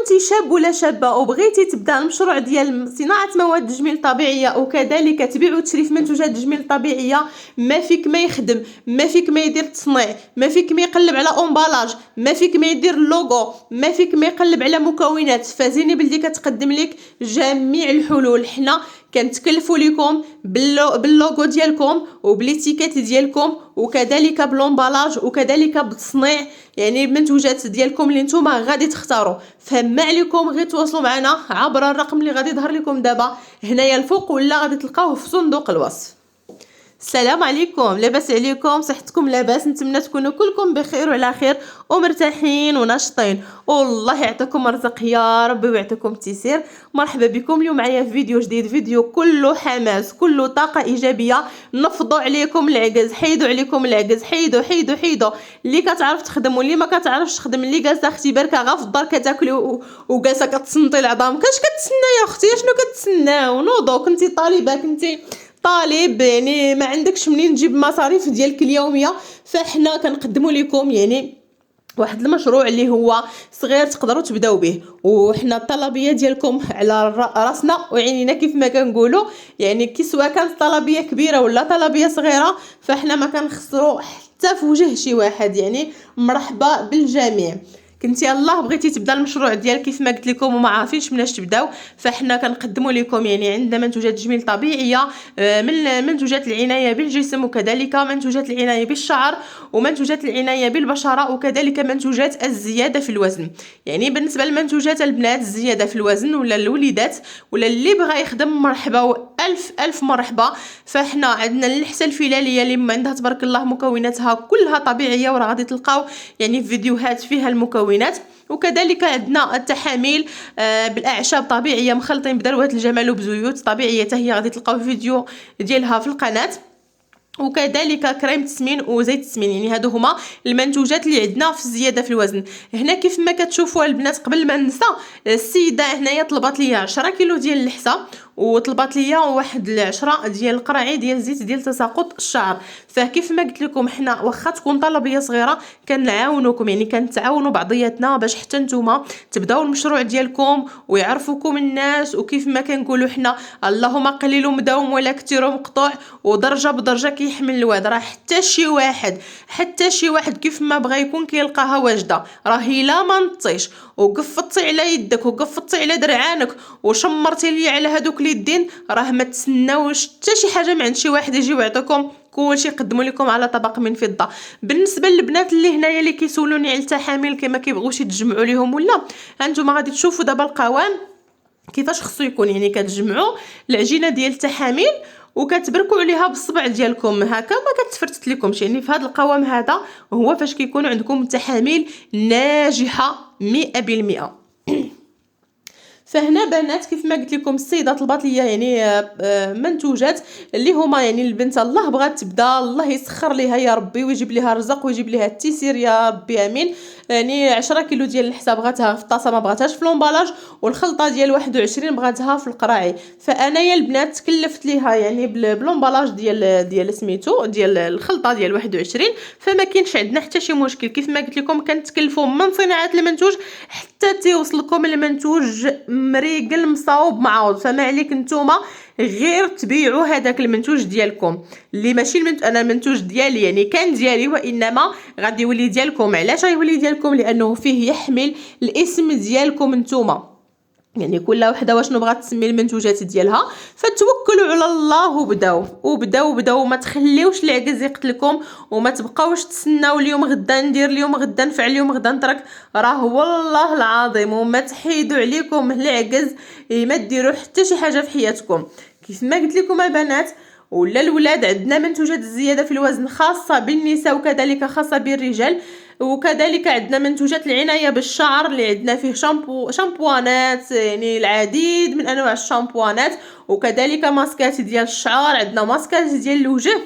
كنتي شاب ولا شابه وبغيتي تبدا المشروع ديال صناعه مواد تجميل طبيعيه وكذلك تبيع وتشري في منتوجات تجميل طبيعيه، ما فيك ما يخدم، ما فيك ما يدير تصنيع، ما فيك ما يقلب على امبالاج، ما فيك ما يدير اللوغو، ما فيك ما يقلب على مكونات. فزيني بلدي كتقدم لك جميع الحلول. حنا كنتكلفوا لكم باللوغو ديالكم وبليتيكيت ديالكم وكذلك بالامبالاج وكذلك بالتصنيع، يعني المنتوجات ديالكم اللي نتوما غادي تختاروا. فما عليكم غير تواصلوا معنا عبر الرقم اللي غادي يظهر لكم دابا هنايا الفوق، ولا غادي تلقاوه في صندوق الوصف. السلام عليكم، لاباس عليكم؟ صحتكم لاباس؟ نتمنى تكونوا كلكم بخير وعلى خير ومرتاحين وناشطين، والله يعطيكم الرزق يا ربي ويعطيكم التيسير. مرحبا بكم اليوم معايا في فيديو جديد، فيديو كله حماس كله طاقه ايجابيه. نفضوا عليكم العجز، حيدوا عليكم العجز، حيدوا حيدوا حيدوا. اللي كتعرف تخدم واللي ما كتعرفش تخدم، اللي جالسه اختي بركه غا في الدار كتاكلي وجالسه كتصنتي العظام، كاش كتسنى يا اختي؟ شنو كتسناو؟ نوضوا. كنتي طالبه، كنتي طالب، يعني ما عندكش منين تجيب مصاريف ديالك اليوميه، فاحنا كنقدموا لكم يعني واحد المشروع اللي هو صغير تقدروا تبداو به، وحنا الطلبيه ديالكم على راسنا وعينينا كيف ما كنقولوا. يعني كي سواء كانت طلبيه كبيره ولا طلبيه صغيره، فاحنا ما كنخسروا حتى في وجه شي واحد، يعني مرحبا بالجميع. كنتي الله بغيتي تبدا المشروع ديالك كيف ما قلت لكم وما عارفينش مناش تبداو، فاحنا كنقدموا لكم يعني عندنا منتوجات تجميل طبيعيه، من منتوجات العنايه بالجسم وكذلك منتوجات العنايه بالشعر ومنتوجات العنايه بالبشره وكذلك منتوجات الزياده في الوزن. يعني بالنسبه لمنتوجات البنات الزياده في الوزن ولا الوليدات ولا اللي بغى يخدم، مرحبا والف الف مرحبا. فاحنا عندنا اللحسه الفلاليه اللي عندها تبارك الله مكوناتها كلها طبيعيه، وراه غادي تلقاو يعني فيديوهات فيها المكونات. وكذلك عندنا التحاميل بالاعشاب طبيعيه مخلطين بدروات الجمال وبزيوت طبيعيه، حتى هي غادي تلقاو فيديو ديالها في القناه. وكذلك كريم تسمين وزيت تسمين، يعني هادو هما المنتوجات اللي عندنا في الزياده في الوزن. هنا كيف ما كتشوفوا البنات، قبل ما ننسى، السيده هنايا طلبات ليا 10 كيلو ديال اللحسه وطلبات ليا واحد 10 ديال القرعي ديال زيت ديال تساقط الشعر. فكيف ما قلت لكم حنا واخا تكون طلبيه صغيره كنعاونوكم، يعني كنتعاونوا بعضياتنا باش حتى نتوما تبداو المشروع ديالكم ويعرفوكم الناس. وكيف ما كنقولوا حنا اللهم قليل مداوم ولا كثير مقطوع، ودرجه بدرجه كيحمل الواد. راه حتى شي واحد كيف ما بغى يكون كيلقاها واجده. راهي لا ما نطيش وقفطتي على يدك وقفطتي على درعانك وشمرتي لي على هذوك اليدين، راه ما تسناوش حتى شي حاجه من عند شي واحد يجي ويعطيكم كلشي يقدموا لكم على طبق من فضه. بالنسبه للبنات اللي هنايا اللي كيسولوني على التحاميل كما كيبغوش يتجمعوا ليهم، ولا هانتوما غادي تشوفوا دابا القوام كيفاش خصو يكون. يعني كتجمعوا العجينه ديال التحاميل وكتبركوا عليها بالصبع ديالكم هكا، ما كتفرتت لكمش. يعني في هذا القوام هذا هو فاش كيكون عندكم التحاميل ناجحه 100%. فهنا بنات كيف ما قلت لكم السيده طلبات ليا يعني منتوجات اللي هما يعني البنت الله بغات تبدا، الله يسخر ليها يا ربي ويجيب ليها الرزق ويجيب ليها التيسير يا ربي امين. يعني 10 كيلو ديال الحسا بغاتها في الطاسه، ما بغاتهاش في لومبالاج، والخلطه ديال 21 بغاتها في القراعي. فانايا البنات تكلفت ليها يعني بلومبالاج ديال سميتو ديال الخلطه ديال 21. فما كاينش عندنا حتى شي مشكل. كيف ما قلت لكم كنتكلفوا من صناعه المنتوج حتى تيوصلكم المنتوج مريقل مصاوب معوض. فما عليك نتوما غير تبيعوا هذاك المنتوج ديالكم اللي ماشي انا المنتوج ديالي يعني كان ديالي، وانما غادي يولي ديالكم. علاش غيولي ديالكم؟ لانه فيه يحمل الاسم ديالكم نتوما. يعني كل وحده واشنو بغات تسمي المنتوجات ديالها، فتوكلوا على الله وبداو ما تخليوش العجز يقتلكم، وما تبقاوش تسناو اليوم غدا ندير، اليوم غدا نفعل، اليوم غدا نترك. راه والله العظيم وما تحيدوا عليكم العجز ما ديروا حتى شي حاجه في حياتكم. كيف ما قلت لكم البنات ولا الولاد، عندنا منتوجات الزياده في الوزن خاصه بالنساء وكذلك خاصه بالرجال. وكذلك عندنا منتوجات العنايه بالشعر اللي عندنا فيه شامبوانات، يعني العديد من انواع الشامبوانات، وكذلك ماسكات ديال الشعر. عندنا ماسكات ديال الوجه،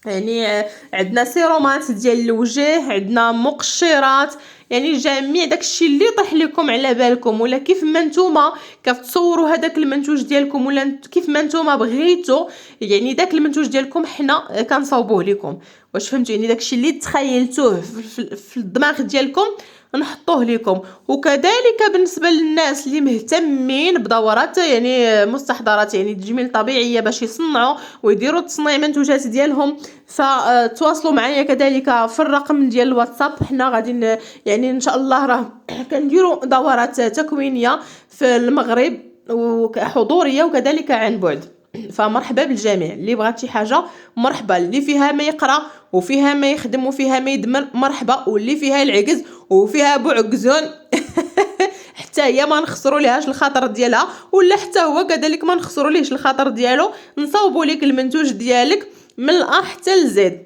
يعني عندنا سيرومات ديال الوجه، عندنا مقشرات، يعني جميع داكشي اللي يطيح لكم على بالكم. ولا كيف ما نتوما كتصوروا هذاك المنتوج ديالكم ولا كيف ما نتوما بغيتو، يعني داك المنتوج ديالكم حنا كنصاوبوه لكم. واش فهمتوا؟ يعني داكشي اللي تخيلتوه في الدماغ ديالكم نحطوه لكم. وكذلك بالنسبه للناس اللي مهتمين بدورات يعني مستحضرات يعني تجميل طبيعيه باش يصنعوا ويديروا تصنيع منتوجات ديالهم، فتواصلوا معايا كذلك في الرقم ديال الواتساب. حنا غادي يعني ان شاء الله راه كنديروا دورات تكوينيه في المغرب وحضوريه وكذلك عن بعد. فمرحبا بالجميع، اللي بغات شي حاجه مرحبا، اللي فيها ما يقرا وفيها ما يخدم وفيها ما يدمر مرحبا، واللي فيها العجز وفيها بوعكزون حتى هي ما نخسروا ليهاش الخاطر ديالها، ولا حتى هو كذلك ما نخسروا ليهش الخاطر ديالو. نصاوبوا لك المنتوج ديالك من الأ حتى لزد،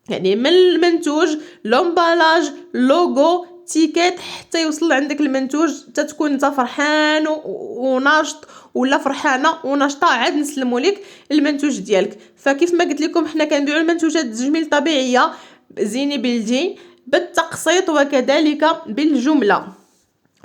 يعني من المنتوج لومبالاج لوغو تيكيت حتى يوصل عندك المنتوج تتكون انت فرحان وناشط، ولا فرحانه وناشطه عاد نسلموا لك المنتوج ديالك. فكيف ما قلت لكم حنا كنبيعوا المنتوجات التجميل طبيعيه زيني بلدي بالتقسيط وكذلك بالجمله.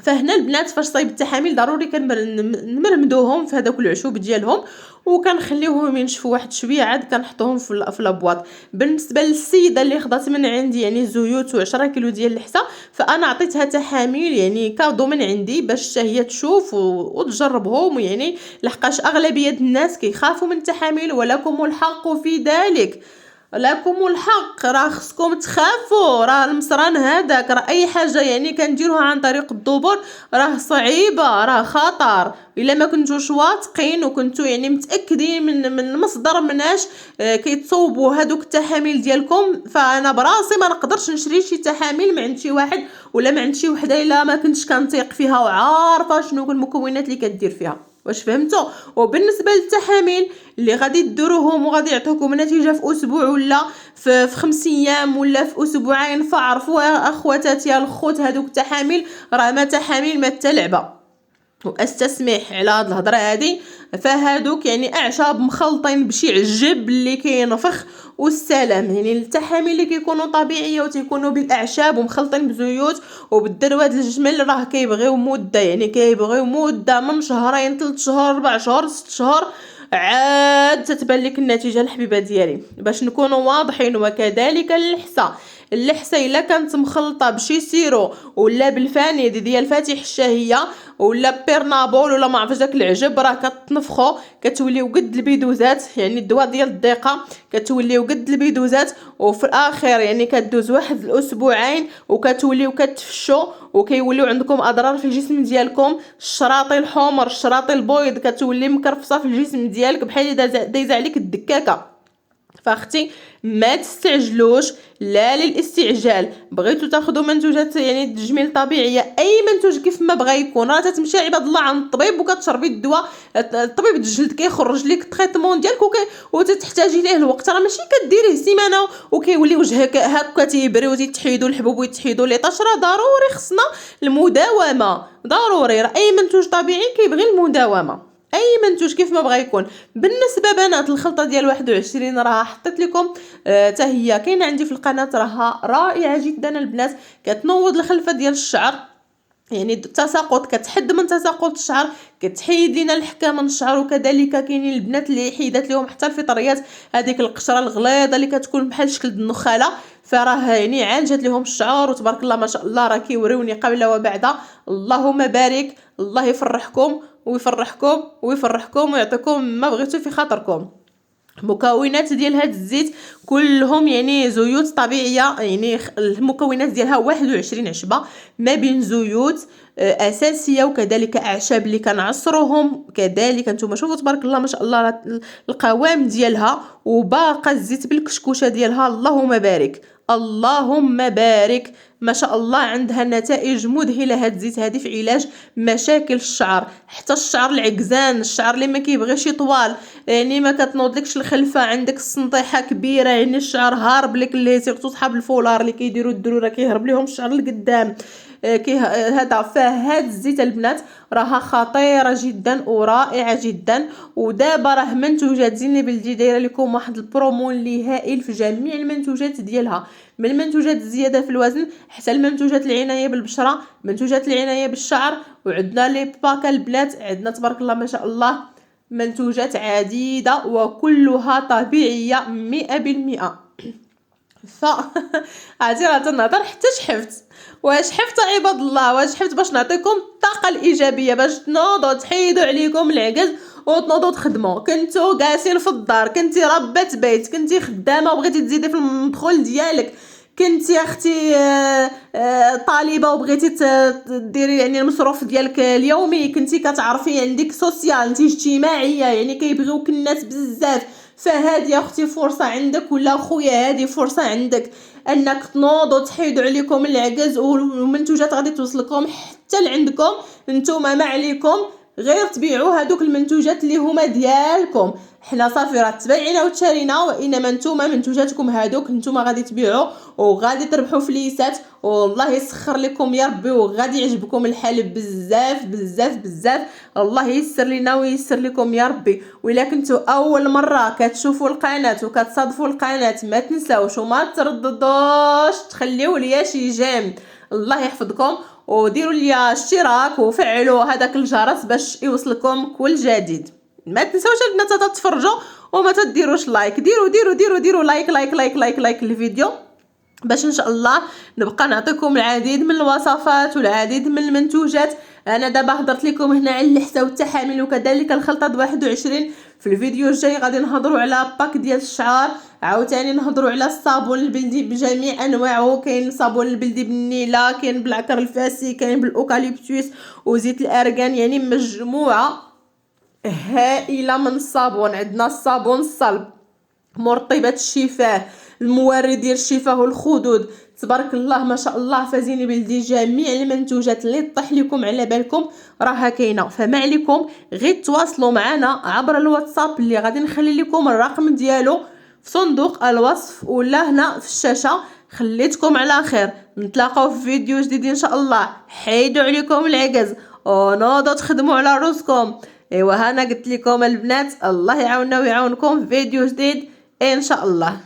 فهنا البنات فاش صايب التحاميل ضروري كنمرمدوهم في هذاك العشوب ديالهم وكنخليوهم ينشفوا واحد شويه، عاد كنحطوهم في لابواط. بالنسبه للسيده اللي خدات من عندي يعني زيوت و10 كيلو ديال اللحسه، فانا عطيتها تحاميل يعني كادو من عندي باش هي تشوف وتجربهم، يعني لحقاش اغلبيه الناس كيخافوا من التحاميل، ولكم الحق في ذلك، لكم الحق، راه خصكم تخافوا. راه المصران هذاك راه اي حاجه يعني كنديروها عن طريق الدبر راه صعيبه، راه خطر. الا ما كنتوش واثقين وكنتو يعني متاكدين من المصدر مناش كيتصوبوا هذوك التحاميل ديالكم، فانا براسي ما نقدرش نشري شي تحاميل من عند شي واحد ولا من عند شي وحده الا ما كنتش كنثيق فيها وعارفه شنو المكونات اللي كدير فيها. واش فهمتوا؟ وبالنسبه للتحاميل اللي غادي ديروهم وغادي يعطوكم نتيجه في اسبوع ولا في 5 ايام ولا في اسبوعين، فعرفوا اخواتاتي الخوت هذوك التحاميل راه ما تحاميل ما تلعبه. واستسمح على هاد الهضره هادي، فهادوك يعني اعشاب مخلطين بشي عجب اللي كينفخ والسلام. يعني التحاميل اللي كيكونوا طبيعيه وتيكونوا بالاعشاب ومخلطين بزيوت وبالدروات الجمل راه كيبغيو مده، يعني كيبغيو مده من شهرين 3 شهور 4 شهور 6 شهور عاد تتبان لك النتيجه الحبيبه ديالي، باش نكونوا واضحين. وكذلك اللحسه الا كانت مخلطه بشي سيرو ولا بالفانيد ديال فاتح الشهيه ولا بيرنابول ولا ما عرفتش داك العجب، راه كتنفخو كتوليو قد البيدوزات، يعني الدواء ديال الضيقه كتوليو قد البيدوزات، وفي الاخير يعني كدوز واحد الاسبوعين وكتوليو كتفشو وكيوليو عندكم اضرار في الجسم ديالكم. الشراطي الحمر الشراطي البيض كتولي مكرفصه في الجسم ديالك بحال دايزه عليك الدكاكه. فاختي ما تستعجلوش، لا للاستعجال. بغيتوا تاخذوا منتوجات يعني تجميل طبيعيه اي منتوج كيف ما بغى يكون، راه تتمشي عباد الله عند الطبيب وكتشربي الدواء، الطبيب الجلد كيخرج لك التريتمون ديالك وتتحتاجي ليه الوقت، راه ماشي كديريه سيمانه وكيولي وجهك هكا تيبري وتيتحيدوا الحبوب ويتحيدوا لي طاش. راه ضروري خصنا المداومه، ضروري. راه اي منتوج طبيعي كيبغي المداومه، اي منتوج كيف ما بغى يكون. بالنسبه بنات الخلطه ديال 21 راه حطيت لكم حتى هي كاينه عندي في القناه، راها رائعه جدا البنات، كتنوض الخلفه ديال الشعر، يعني التساقط كتحد من تساقط الشعر، كتحيد لنا الحكه من الشعر. وكذلك كاينين البنات اللي حيدات لهم حتى الفطريات، هذيك القشره الغليظه اللي كتكون بحال شكل النخاله، فراه يعني عالجت لهم الشعر وتبارك الله ما شاء الله راه كيوريوني قبل وبعد. اللهم بارك، الله يفرحكم ويفرحكم ويفرحكم ويعطيكم ما بغيتو في خاطركم. مكونات ديال هاد الزيت كلهم يعني زيوت طبيعيه، يعني المكونات ديالها 21 عشبه ما بين زيوت اساسيه وكذلك اعشاب اللي كنعصروهم. كذلك نتوما شوفوا تبارك الله ما شاء الله القوام ديالها، وباقا الزيت بالكشكوشه ديالها. اللهم بارك اللهم بارك ما شاء الله، عندها نتائج مذهله هاد الزيت هذه في علاج مشاكل الشعر، حتى الشعر العكزان، الشعر اللي ما كيبغيش يطوال، يعني ما كتنوضلكش الخلفه، عندك السنطيحه كبيره، يعني الشعر هارب لك، اللي سيرتو صحاب الفولار اللي كيديروا الدروره كيهرب لهم الشعر لقدام هذا. فهاد الزيت البنات راها خطيره جدا ورائعه جدا. ودابا راه منتوجات زيني بلدي دايره لكم واحد البرومو اللي هائل في جميع المنتوجات ديالها، من المنتوجات الزياده في الوزن حتى المنتوجات العنايه بالبشره، منتوجات العنايه بالشعر، وعندنا لي باكا البنات، عندنا تبارك الله ما شاء الله منتوجات عديده وكلها طبيعيه 100%. ف عرفتي راه تنهضر حتى شحفت. واش حفت عباد الله، واش حفت باش نعطيكم الطاقه الايجابيه باش تنوضوا تحيدوا عليكم العجز وتنوضوا تخدموا. كنتو جالسين في الدار، كنتي ربة بيت، كنتي خدامه وبغيتي تزيدي في المدخول ديالك، كنتي اختي طالبه وبغيتي ديري يعني المصروف ديالك اليومي، كنتي كتعرفي عندك سوسيال، انت اجتماعيه يعني كيبغيوك الناس بزاف، فهادي يا اختي فرصه عندك، ولا خويا هادي فرصه عندك انك تنوضوا تحيدوا عليكم العجز، والمنتوجات غادي توصلكم حتى لعندكم. نتوما ما عليكم غير تبيعوا هادوك المنتوجات اللي هما ديالكم. حنا صافي راه تبايعنا وتشارينا، وانما نتوما منتوجاتكم هادوك نتوما غادي تبيعوا وغادي تربحوا فليسات، والله يسخر لكم يا ربي، وغادي يعجبكم الحال بزاف بزاف بزاف. الله ييسر لنا وييسر لكم يا ربي. وإلا كنتوا اول مره كتشوفوا القناه وكتصادفوا القناه ما تنساوش وما ترددوش تخليو ليا شي جيم. الله يحفظكم، وديروا لي اشتراك وفعلوا هذاك الجرس باش يوصلكم كل جديد. ما تنساوش البنات تتفرجوا وما تديروش لايك، ديروا لايك لايك لايك لايك لايك الفيديو باش ان شاء الله نبقى نعطيكم العديد من الوصفات والعديد من المنتوجات. انا دابا هضرت لكم هنا على اللحسه والتحامل وكذلك الخلطه 21. في الفيديو الجاي غادي نهضروا على باك ديال الشعر، عاوتاني نهضروا على الصابون البلدي بجميع انواعه. كاين الصابون البلدي بالنيله، كاين بالعكر الفاسي، كاين بالاوكاليبتوس وزيت الارغان، يعني مجموعه هائله من الصابون. عندنا الصابون الصلب، مرطبات الشفاه، الموارد ديال الشفاه والخدود، تبارك الله ما شاء الله فازيني بلدي. جميع المنتوجات اللي طيح لكم على بالكم راها كاينه، فما عليكم غير تواصلوا معنا عبر الواتساب اللي غادي نخلي لكم الرقم ديالو في صندوق الوصف ولا هنا في الشاشه. خليتكم على خير، نتلاقاو في فيديو جديد ان شاء الله. حيدوا عليكم العجز ونوضوا تخدموا على روسكم. ايوا هانا قلت لكم البنات، الله يعاوننا ويعاونكم في فيديو جديد ان شاء الله.